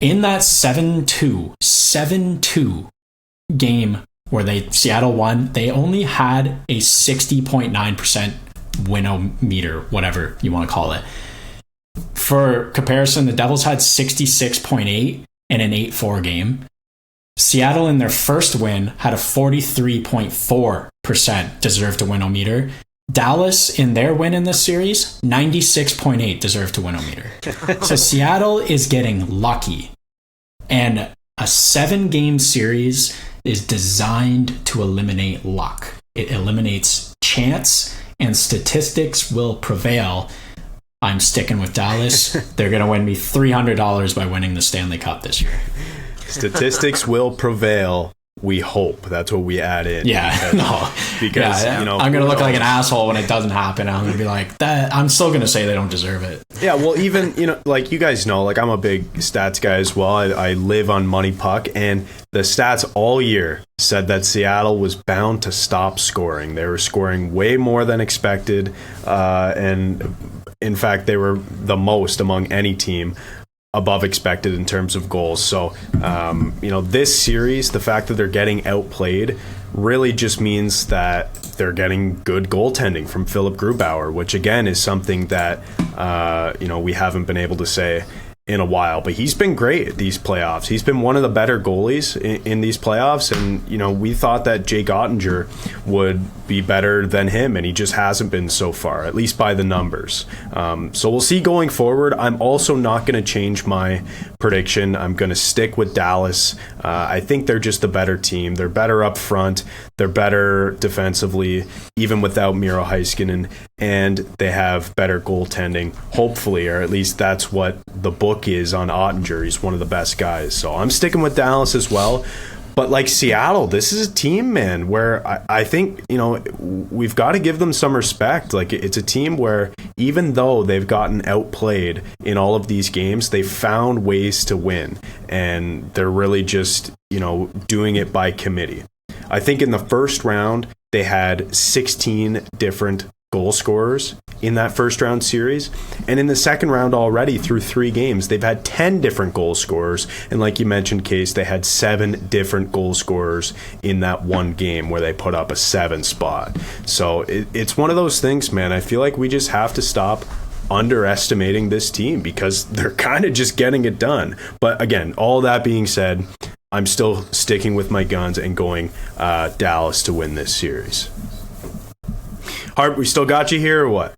In that 7-2 game where Seattle won, they only had a 60.9% win-o-meter, whatever you want to call it. For comparison, the Devils had 66.8 in an 8-4 game. Seattle, in their first win, had a 43.4% deserve to win-o-meter. Dallas, in their win in this series, 96.8 deserve to win-o-meter. So Seattle is getting lucky. And a 7-game series is designed to eliminate luck. It eliminates chance, and statistics will prevail. I'm sticking with Dallas. They're going to win me $300 by winning the Stanley Cup this year. Statistics will prevail. We hope. That's what we add in. Because I'm going to look like an asshole when it doesn't happen. I'm going to be like, that. I'm still going to say they don't deserve it. Yeah, well, even, like you guys know, like I'm a big stats guy as well. I live on Money Puck, and the stats all year said that Seattle was bound to stop scoring. They were scoring way more than expected, and in fact, they were the most among any team above expected in terms of goals. So, this series, the fact that they're getting outplayed really just means that they're getting good goaltending from Philip Grubauer, which again is something that, we haven't been able to say in a while, but he's been great at these playoffs. He's been one of the better goalies in these playoffs, and we thought that Jake Ottinger would be better than him, and he just hasn't been so far, at least by the numbers. So we'll see going forward. I'm also not going to change my prediction. I'm going to stick with Dallas. I think they're just the better team. They're better up front. They're better defensively, even without Miro Heiskanen, and they have better goaltending, hopefully, or at least that's what the book is on Ottinger. He's one of the best guys. So I'm sticking with Dallas as well. But like Seattle, this is a team, man, where I think, we've got to give them some respect. Like, it's a team where even though they've gotten outplayed in all of these games, they've found ways to win. And they're really just, doing it by committee. I think in the first round, they had 16 different goal scorers in that first round series, and in the second round already through 3 games they've had 10 different goal scorers, and like you mentioned, Case, they had 7 different goal scorers in that one game where they put up a 7 spot. So it's one of those things, man. I feel like we just have to stop underestimating this team because they're kind of just getting it done. But again, all that being said, I'm still sticking with my guns and going Dallas to win this series. Harp, we still got you here or what?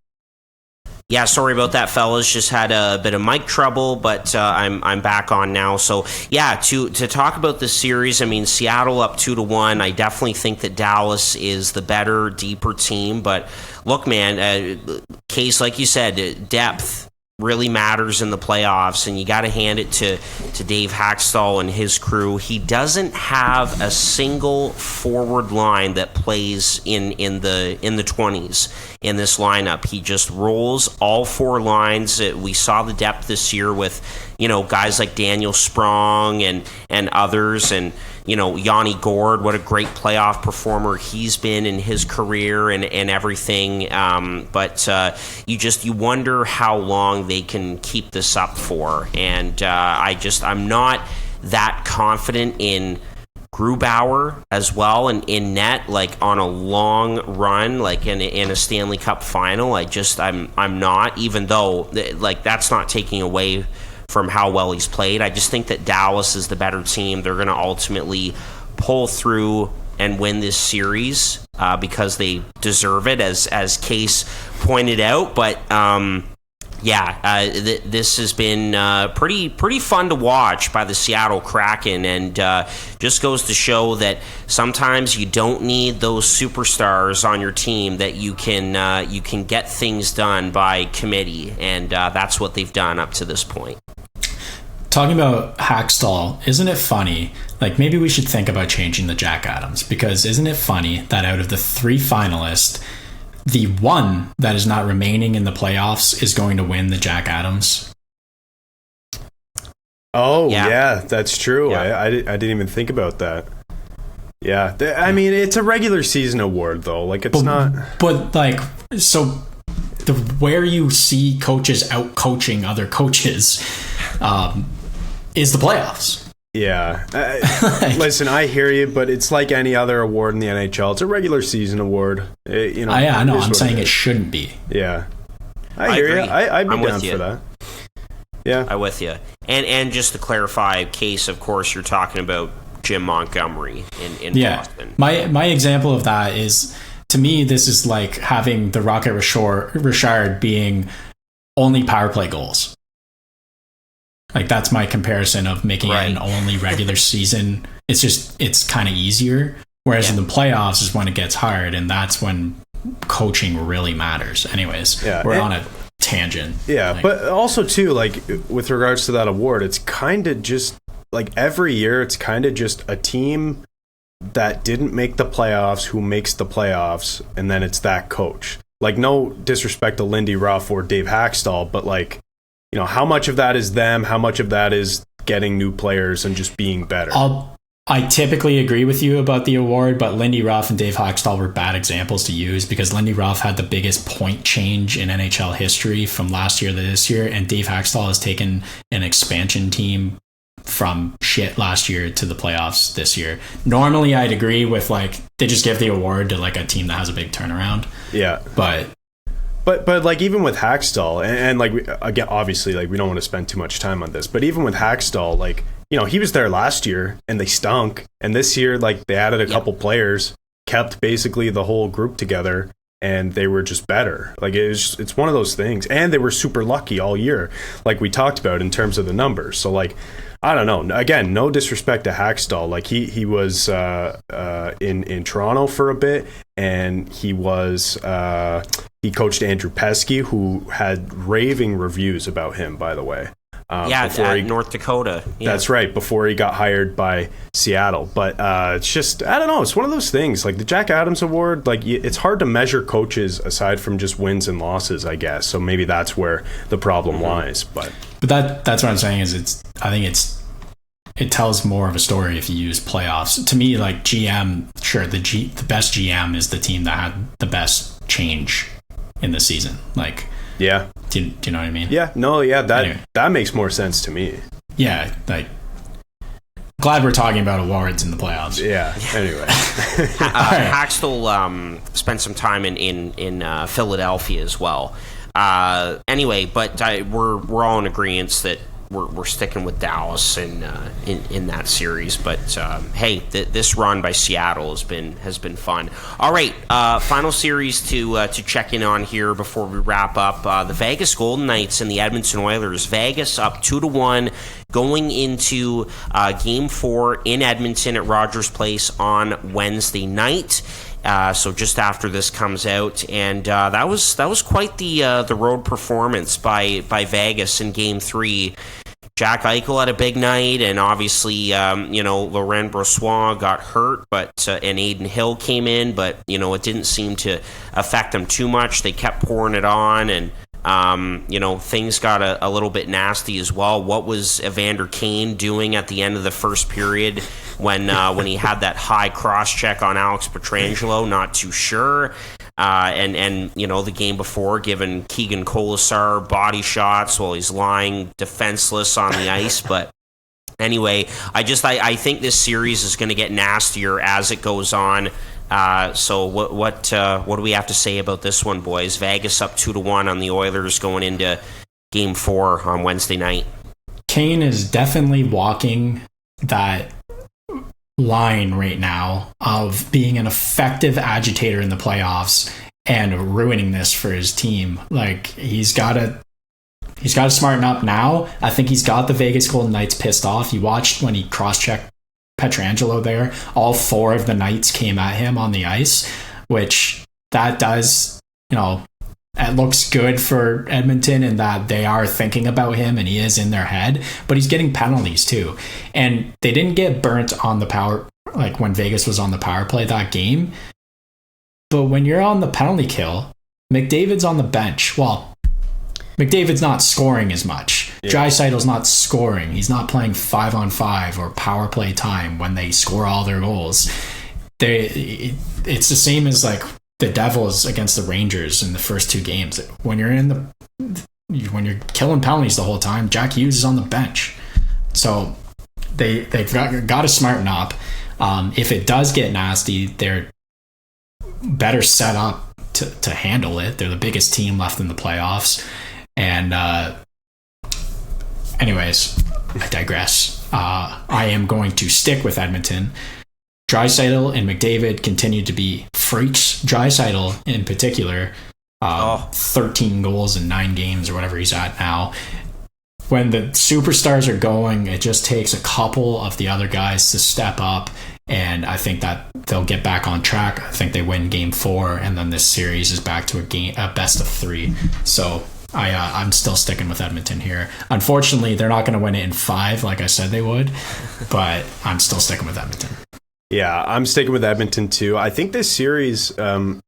Yeah, sorry about that, fellas. Just had a bit of mic trouble, but I'm back on now. So, yeah, to talk about this series, I mean, Seattle up 2-1. I definitely think that Dallas is the better, deeper team. But look, man, Case, like you said, depth really matters in the playoffs, and you got to hand it to Dave Haxtell and his crew. He doesn't have a single forward line that plays in the 20s in this lineup. He just rolls all 4 lines. We saw the depth this year with guys like Daniel Sprong and others, and Yanni Gourde, what a great playoff performer he's been in his career and everything. But you wonder how long they can keep this up for. And I'm not that confident in Grubauer as well and in net, like on a long run, like in a Stanley Cup final. I'm not, even though like that's not taking away from how well he's played. I just think that Dallas is the better team. They're going to ultimately pull through and win this series because they deserve it, as Case pointed out. But this has been pretty fun to watch by the Seattle Kraken, and just goes to show that sometimes you don't need those superstars on your team, that you can get things done by committee, and that's what they've done up to this point. Talking about Hackstall, isn't it funny? Like, maybe we should think about changing the Jack Adams, because isn't it funny that out of the 3 finalists, the one that is not remaining in the playoffs is going to win the Jack Adams? Oh, yeah, that's true. Yeah. I didn't even think about that. Yeah, I mean, it's a regular season award, though. Like, it's not... But, like, so... where you see coaches out coaching other coaches is the playoffs. Yeah. Listen, I hear you, but it's like any other award in the NHL. It's a regular season award. I know. I'm saying it shouldn't be. Yeah. I hear you. I'd be down for that. Yeah. I'm with you. And just to clarify, Case, of course, you're talking about Jim Montgomery in Boston. My example of that is, to me, this is like having the Rocket Richard being only power play goals. Like, that's my comparison of making it an only regular season. It's kind of easier. Whereas in the playoffs is when it gets hard, and that's when coaching really matters. Anyways, we're on a tangent. Yeah, but also, too, like, with regards to that award, it's kind of just, like, every year, it's kind of just a team that didn't make the playoffs who makes the playoffs, and then it's that coach. Like, no disrespect to Lindy Ruff or Dave Hackstall, but, like, how much of that is them? How much of that is getting new players and just being better? I typically agree with you about the award, but Lindy Ruff and Dave Hackstall were bad examples to use, because Lindy Ruff had the biggest point change in NHL history from last year to this year, and Dave Hackstall has taken an expansion team from shit last year to the playoffs this year. Normally, I'd agree with, like, they just give the award to, like, a team that has a big turnaround. Yeah. But like, even with Hackstall, and like, again, obviously, like, we don't want to spend too much time on this, but even with Hackstall, like, he was there last year and they stunk, and this year, like, they added a couple players, kept basically the whole group together, and they were just better. Like, it's one of those things, and they were super lucky all year, like we talked about in terms of the numbers. So, like, I don't know. Again, no disrespect to Hackstall. Like, he was in Toronto for a bit, and he coached Andrew Pesky, who had raving reviews about him, by the way. North Dakota. Yeah. That's right, before he got hired by Seattle. But it's just, I don't know, it's one of those things. Like, the Jack Adams Award, like, it's hard to measure coaches aside from just wins and losses, I guess. So maybe that's where the problem lies. But that's what I'm saying is, I think it tells more of a story if you use playoffs. To me, like, GM, sure, the best GM is the team that had the best change in the season. Like, yeah. Do you know what I mean? Yeah. No, yeah, that makes more sense to me. Yeah, like, glad we're talking about awards in the playoffs. Yeah. Anyway. Hackstall spent some time in Philadelphia as well. Anyway, but we're all in agreement that we're sticking with Dallas in that series. But hey, this run by Seattle has been fun. All right, final series to check in on here before we wrap up. The Vegas Golden Knights and the Edmonton Oilers. Vegas up 2-1 going into Game 4 in Edmonton at Rogers Place on Wednesday night. So just after this comes out, and that was quite the road performance by Vegas in Game 3. Jack Eichel had a big night, and obviously, Laurent Brossoit got hurt, and Aiden Hill came in, but it didn't seem to affect them too much. They kept pouring it on, and things got a little bit nasty as well. What was Evander Kane doing at the end of the first period when he had that high cross-check on Alex Pietrangelo? Not too sure. And the game before, giving Keegan Colasar body shots while he's lying defenseless on the ice. But anyway, I think this series is going to get nastier as it goes on. So what do we have to say about this one, boys? Vegas up 2-1 on the Oilers going into Game 4 on Wednesday night. Kane is definitely walking that line right now of being an effective agitator in the playoffs and ruining this for his team. Like, he's got to smarten up now. I think he's got the Vegas Golden Knights pissed off. You watched when he cross-checked Pietrangelo there. All 4 of the Knights came at him on the ice, which that does, it looks good for Edmonton in that they are thinking about him and he is in their head, but he's getting penalties too. And they didn't get burnt on the power, like when Vegas was on the power play that game. But when you're on the penalty kill, McDavid's on the bench. Well, McDavid's not scoring as much. Yeah. Draisaitl's not scoring. He's not playing 5-on-5 or power play time when they score all their goals. It's the same as like the Devils against the Rangers in the first 2 games. When you're killing penalties the whole time, Jack Hughes is on the bench. So they've got to smarten up. If it does get nasty, they're better set up to handle it. They're the biggest team left in the playoffs. And anyways, I digress. I am going to stick with Edmonton. Draisaitl and McDavid continue to be freaks. Draisaitl in particular, 13 goals in 9 games or whatever he's at now. When the superstars are going, it just takes a couple of the other guys to step up, and I think that they'll get back on track. I think they win Game 4, and then this series is back to a best of 3. So I'm still sticking with Edmonton here. Unfortunately, they're not going to win it in 5 like I said they would, but I'm still sticking with Edmonton. Yeah, I'm sticking with Edmonton too. I think this series, is going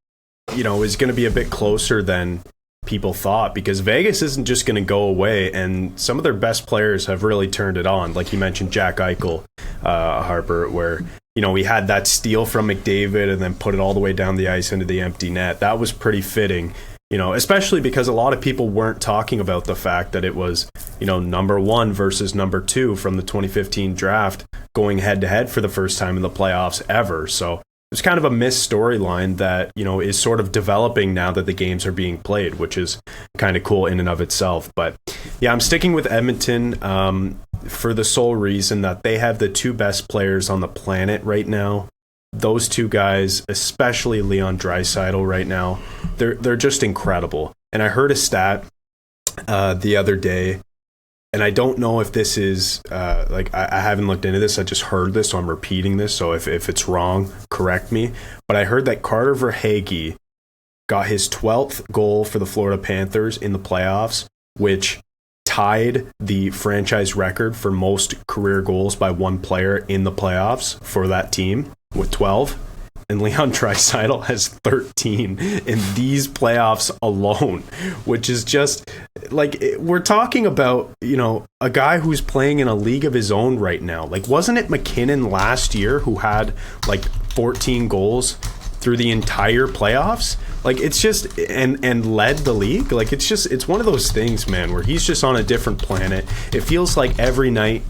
to be a bit closer than people thought, because Vegas isn't just going to go away, and some of their best players have really turned it on. Like you mentioned, Jack Eichel, Harper, where we had that steal from McDavid and then put it all the way down the ice into the empty net. That was pretty fitting. Especially because a lot of people weren't talking about the fact that it was, number 1 versus number 2 from the 2015 draft going head to head for the first time in the playoffs ever. So it's kind of a missed storyline that, is sort of developing now that the games are being played, which is kind of cool in and of itself. But yeah, I'm sticking with Edmonton for the sole reason that they have the 2 best players on the planet right now. Those 2 guys, especially Leon Draisaitl right now, they're just incredible. And I heard a stat the other day, and I don't know if this is I haven't looked into this. I just heard this, so I'm repeating this. So if it's wrong, correct me. But I heard that Carter Verhaeghe got his 12th goal for the Florida Panthers in the playoffs, which tied the franchise record for most career goals by one player in the playoffs for that team with 12. And Leon Draisaitl has 13 in these playoffs alone, which is just like, we're talking about, a guy who's playing in a league of his own right now. Like, wasn't it McKinnon last year who had like 14 goals through the entire playoffs? Like, it's just, and led the league. Like, it's one of those things, man, where he's just on a different planet. It feels like every night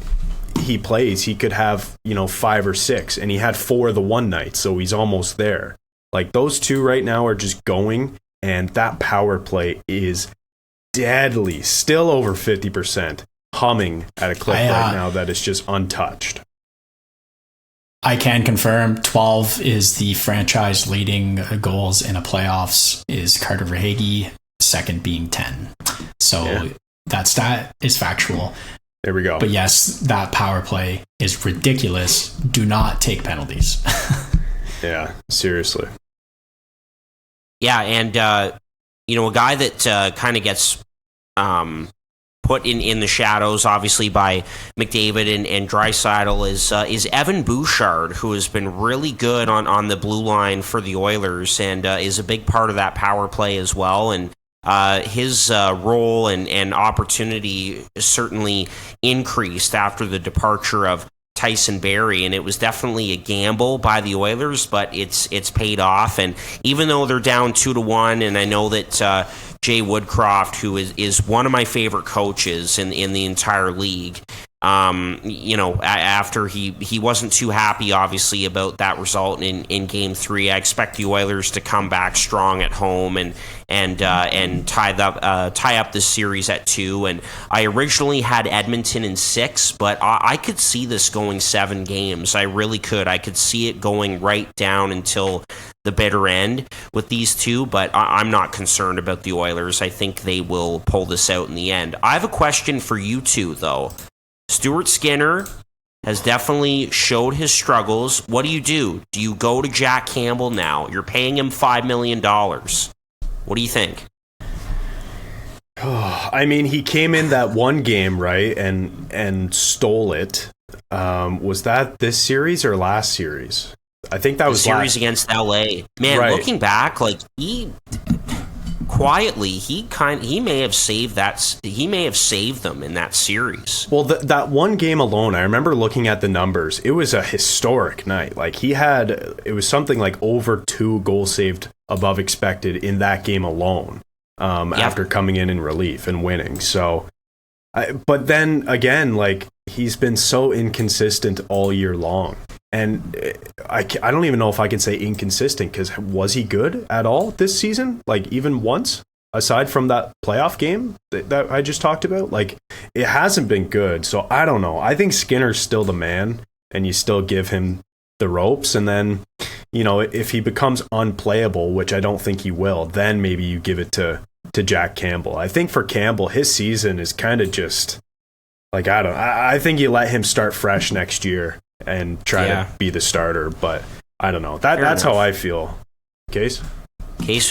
he plays, he could have 5 or 6, and he had 4 the one night, so he's almost there. Like, those 2 right now are just going, and that power play is deadly, still over 50%, humming at a clip right now that is just untouched. I can confirm 12 is the franchise leading goals in a playoffs is Carter Verhaeghe, second being 10. So that stat is factual. There we go. But yes, that power play is ridiculous. Do not take penalties. Yeah, seriously. Yeah, and a guy that kind of gets put in the shadows, obviously, by McDavid and Draisaitl is Evan Bouchard, who has been really good on the blue line for the Oilers and is a big part of that power play as well. And his role and opportunity certainly increased after the departure of Tyson Barrie, and it was definitely a gamble by the Oilers, but it's paid off. And even though they're down 2-1, and I know that Jay Woodcroft, who is one of my favorite coaches in the entire league, after he wasn't too happy, obviously, about that result in Game 3. I expect the Oilers to come back strong at home and tie up this series at 2. And I originally had Edmonton in 6, but I could see this going 7 games. I really could. I could see it going right down until the bitter end with these two, but I'm not concerned about the Oilers. I think they will pull this out in the end. I have a question for you two, though. Stuart Skinner has definitely showed his struggles. What do? Do you go to Jack Campbell now? You're paying him $5 million. What do you think? I mean, he came in that one game, right, and stole it. Was that this series or last series? I think that was the series against LA. Man, right. Looking back, like he may have saved that. He may have saved them in that series. Well, that one game alone, I remember looking at the numbers. It was a historic night. Like it was something like over 2 goals saved above expected in that game alone. After coming in relief and winning. So, but then again, like he's been so inconsistent all year long. And I don't even know if I can say inconsistent, because was he good at all this season? Like even once, aside from that playoff game that I just talked about? Like it hasn't been good. So I don't know. I think Skinner's still the man, and you still give him the ropes. And then, if he becomes unplayable, which I don't think he will, then maybe you give it to Jack Campbell. I think for Campbell, his season is kind of just like, I think you let him start fresh next year and try to be the starter, but I don't know. That's how I feel. Case,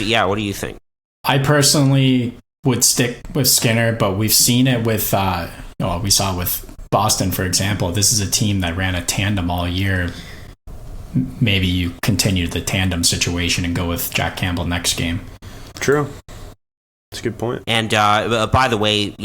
yeah, what do you think? I personally would stick with Skinner, but we've seen it with we saw it with Boston, for example. This is a team that ran a tandem all year. Maybe you continue the tandem situation and go with Jack Campbell next game. True. That's a good point. And by the way,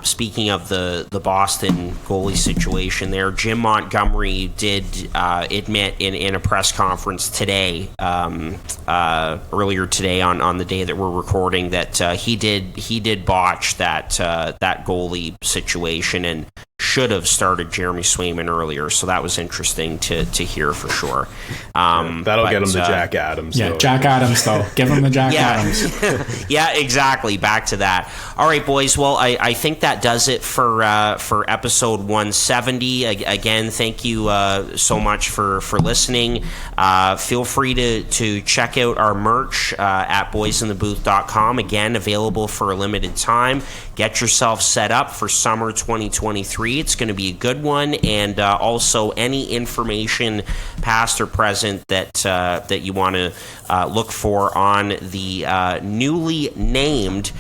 speaking of the Boston goalie situation there, Jim Montgomery did admit in a press conference today, earlier today on the day that we're recording, that he did botch that goalie situation and should have started Jeremy Swayman earlier. So that was interesting to hear for sure. That'll get him the Jack Adams. Yeah, though. Jack Adams, though. Give him the Jack Adams. Yeah, exactly. Back to that. All right, boys. Well, I think that does it for episode 170. Again, thank you so much for listening. Feel free to check out our merch at boysinthebooth.com. Again, available for a limited time. Get yourself set up for summer 2023. It's going to be a good one, and also any information, past or present, that you want to look for on the newly named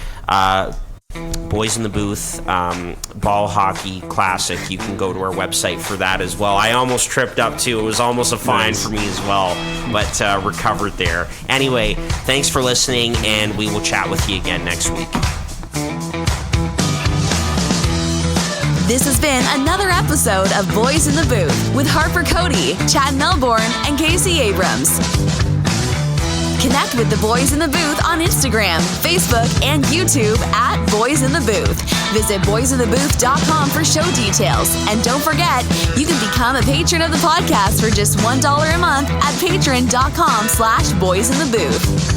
Boys in the Booth Ball Hockey Classic. You can go to our website for that as well. I almost tripped up too. It was almost a fine for me as well, but recovered there. Anyway, thanks for listening, and we will chat with you again next week. This has been another episode of Boys in the Booth with Harper Cody, Chad Melbourne, and Casey Abrams. Connect with the Boys in the Booth on Instagram, Facebook, and YouTube at Boys in the Booth. Visit boysinthebooth.com for show details. And don't forget, you can become a patron of the podcast for just $1 a month at patreon.com/boysinthebooth.